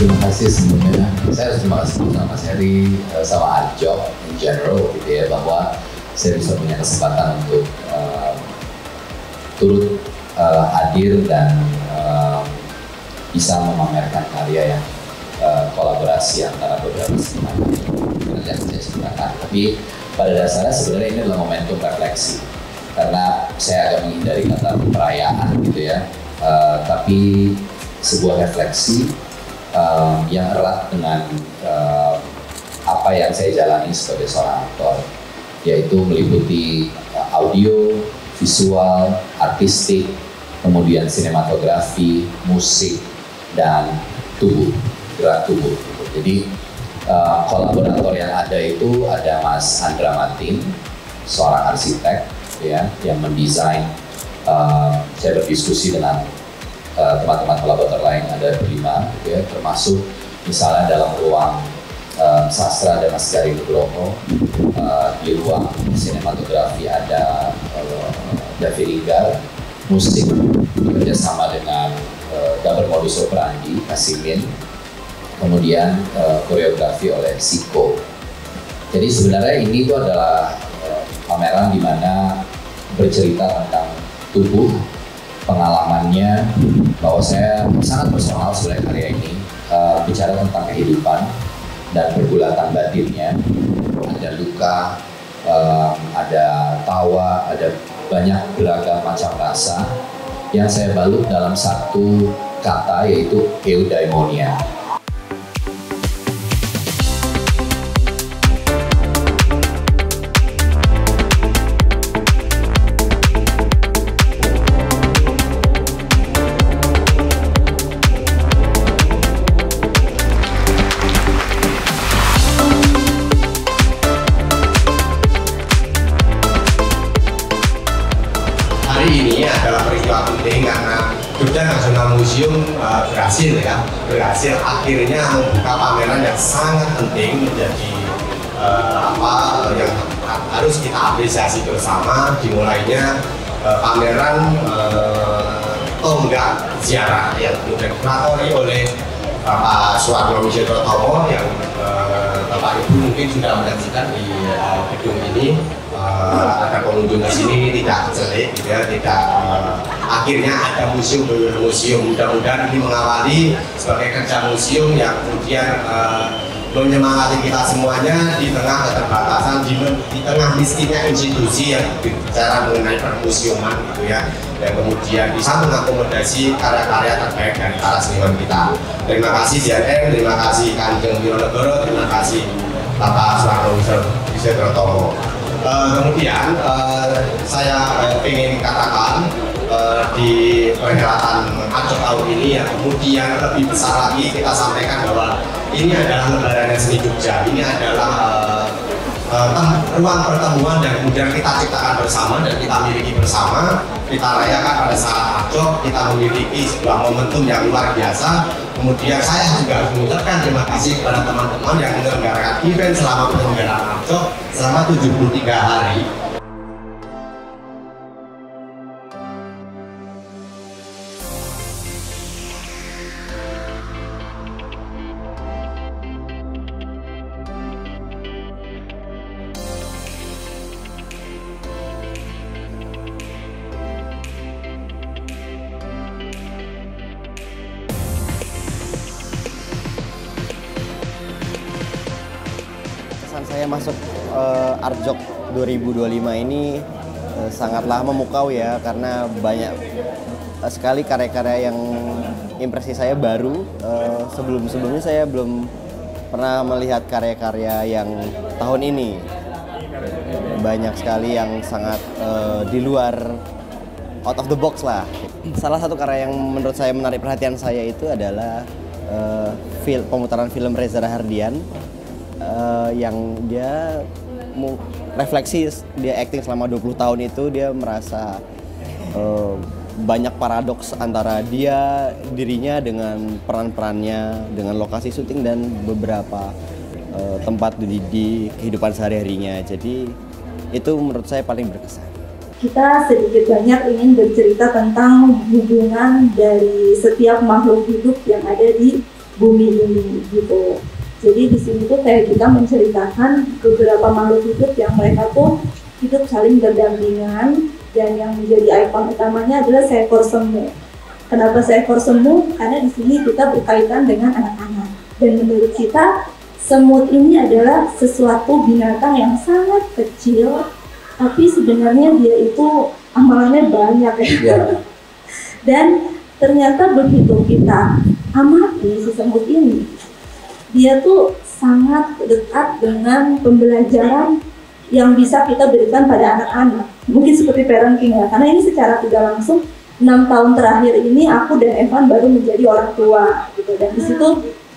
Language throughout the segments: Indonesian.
terima kasih sebelumnya. Saya harus terima kasih sama Mas Heri, sama Arjo in general gitu ya, bahwa saya bisa punya kesempatan untuk turut hadir dan bisa memamerkan karya yang kolaborasi antara beberapa seniman yang saya ceritakan. Tapi pada dasarnya sebenarnya ini adalah momentum refleksi, karena saya agak menghindari kata perayaan gitu ya, tapi sebuah refleksi yang erat dengan apa yang saya jalani sebagai seorang aktor, yaitu meliputi audio, visual, artistik, kemudian sinematografi, musik, dan tubuh, gerak tubuh. Jadi kolaborator yang ada itu ada Mas Andra Matin, seorang arsitek ya, yang mendesain. Saya berdiskusi dengan teman-teman kolaborator lain, ada 5 ya, termasuk misalnya dalam ruang sastra ada Mas Gary Nugroho, di ruang sinematografi ada David Inggar, musik bekerjasama dengan Gaber Modus Operandi, Kasimin, kemudian koreografi oleh Siko. Jadi sebenarnya ini itu adalah pameran di mana bercerita tentang tubuh, pengalamannya, bahwa saya sangat personal sebenarnya karya ini, bicara tentang kehidupan dan pergulatan batinnya. Ada luka, ada tawa, ada banyak beragam macam rasa yang saya balut dalam satu kata, yaitu eudaimonia. Hari ini adalah peristiwa penting karena Jogja National Museum berhasil akhirnya membuka pameran yang sangat penting, menjadi yang harus kita apresiasi bersama. Dimulainya pameran Tonggak Ziarah yang kemudian dikuratori oleh Bapak Suwarno Wijotomo, yang Bapak Ibu mungkin sudah menyaksikan di gedung ini. Ada pengunjung ke sini tidak jelek gitu ya, tidak akhirnya ada museum. Mudah-mudahan ini mengawali sebagai kerja museum yang kemudian menyemangati kita semuanya di tengah keterbatasan, di tengah miskinnya institusi yang bicara mengenai permuseuman gitu ya, dan kemudian bisa mengakomodasi karya-karya terbaik dari para seniman kita. Terima kasih JNN, terima kasih Kanjeng Wironegoro, terima kasih Bapak Suwarno Wijotomo. Kemudian saya ingin katakan di perhelatan Arjo tahun ini yang kemudian lebih besar lagi kita sampaikan bahwa ini adalah Lebaran Seni Jogja. Ini adalah ruang pertemuan dan kemudian kita ciptakan bersama dan kita miliki bersama, kita rayakan pada saat Arjo. Kita memiliki sebuah momentum yang luar biasa. Kemudian saya juga harus mengucapkan terima kasih kepada teman-teman yang menyelenggarakan event selama penyelenggaraan Arjo selama 73 hari. Saya masuk Arjok 2025 ini sangatlah memukau ya, karena banyak sekali karya-karya yang impresi saya baru. Sebelumnya saya belum pernah melihat karya-karya yang tahun ini. Banyak sekali yang sangat di luar, out of the box lah. Salah satu karya yang menurut saya menarik perhatian saya itu adalah pemutaran film Reza Rahardian, yang dia refleksi, dia acting selama 20 tahun itu, dia merasa banyak paradoks antara dirinya dengan peran-perannya, dengan lokasi syuting dan beberapa tempat di kehidupan sehari-harinya. Jadi itu menurut saya paling berkesan. Kita sedikit banyak ingin bercerita tentang hubungan dari setiap makhluk hidup yang ada di bumi ini gitu. Jadi di sini tuh kayak kita menceritakan beberapa makhluk hidup yang mereka tuh hidup saling berdampingan, dan yang menjadi ikon utamanya adalah seekor semut. Kenapa seekor semut? Karena di sini kita berkaitan dengan anak-anak. Dan menurut kita semut ini adalah sesuatu binatang yang sangat kecil, tapi sebenarnya dia itu amalannya banyak ya. Dan ternyata begitu kita amati si semut ini, dia tuh sangat dekat dengan pembelajaran yang bisa kita berikan pada anak-anak. Mungkin seperti parenting ya, karena ini secara tidak langsung 6 tahun terakhir ini aku dan Evan baru menjadi orang tua gitu. Dan di situ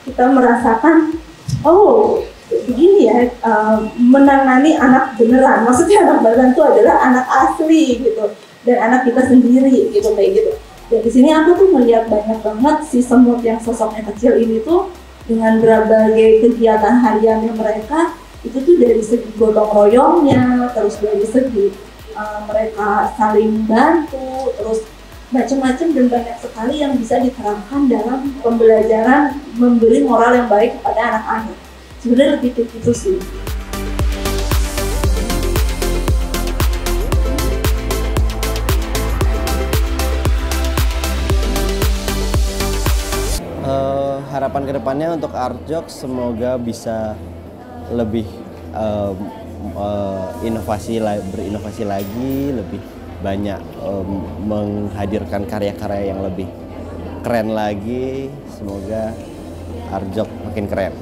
kita merasakan, oh begini ya, menangani anak beneran. Maksudnya anak beneran itu adalah anak asli gitu, dan anak kita sendiri gitu, kayak gitu. Dan di sini aku tuh melihat banyak banget si semut yang sosoknya kecil ini tuh dengan berbagai kegiatan hariannya mereka, itu tuh dari segi gotong royongnya, terus dari segi mereka saling bantu, terus macam-macam dan banyak sekali yang bisa diterapkan dalam pembelajaran memberi moral yang baik kepada anak-anak. Sebenarnya lebih ke itu sih. Harapan kedepannya untuk Artjok semoga bisa lebih berinovasi lagi, lebih banyak menghadirkan karya-karya yang lebih keren lagi. Semoga Artjok makin keren.